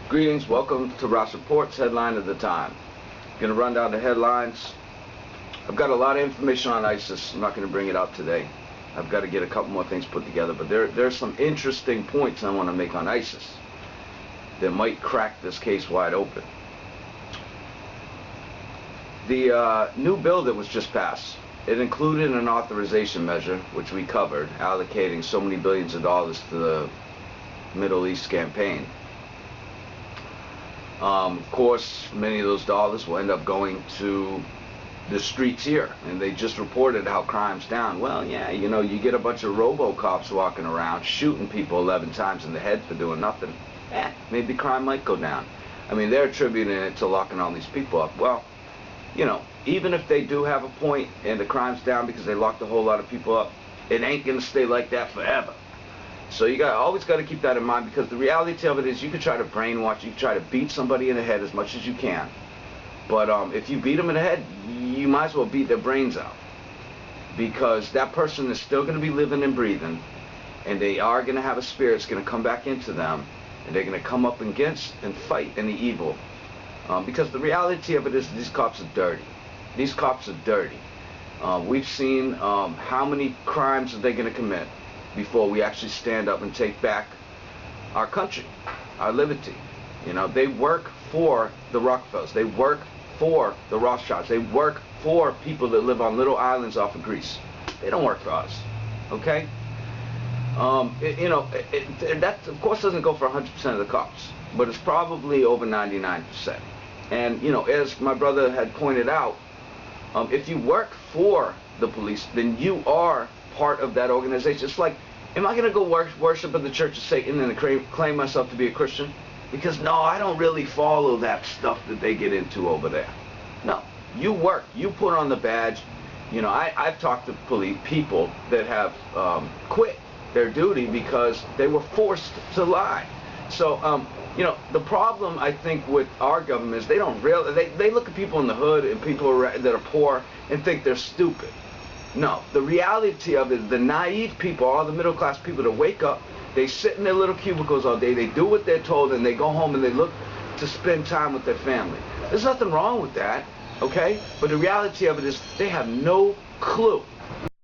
Greetings, welcome to Ross Reports, headline of the time. Going to run down the headlines. I've got a lot of information on ISIS. I'm not going to bring it out today. I've got to get a couple more things put together, but there's some interesting points I want to make on ISIS that might crack this case wide open. The new bill that was just passed, it included an authorization measure, which we covered, allocating so many billions of dollars to the Middle East campaign. Of course, many of those dollars will end up going to the streets here, and they just reported how crime's down. Well, yeah, you know, you get a bunch of robo-cops walking around shooting people 11 times in the head for doing nothing. Maybe crime might go down. I mean, they're attributing it to locking all these people up. Well, you know, even if they do have a point and the crime's down because they locked a whole lot of people up, it ain't gonna stay like that forever. So you always got to keep that in mind, because the reality of it is you can try to brainwash, you can try to beat somebody in the head as much as you can. But if you beat them in the head, you might as well beat their brains out. Because that person is still going to be living and breathing, and they are going to have a spirit that's going to come back into them, and they're going to come up against and fight any evil. Because the reality of it is these cops are dirty. These cops are dirty. We've seen how many crimes are they going to commit before we actually stand up and take back our country, our liberty. You know, they work for the Rockefellers, they work for the Rothschilds, they work for people that live on little islands off of Greece. They don't work for us, okay? That of course doesn't go for 100% of the cops, but it's probably over 99%. And you know, as my brother had pointed out, if you work for the police, then you are part of that organization. It's like, am I going to go worship in the Church of Satan and claim myself to be a Christian? Because no, I don't really follow that stuff that they get into over there. No, you work, you put on the badge. You know, I've talked to people that have quit their duty because they were forced to lie. So, you know, the problem I think with our government is they don't really, they look at people in the hood and people that are poor and think they're stupid. No, the reality of it, the naive people, all the middle class people that wake up, they sit in their little cubicles all day, they do what they're told, and they go home and they look to spend time with their family. There's nothing wrong with that, okay? But the reality of it is they have no clue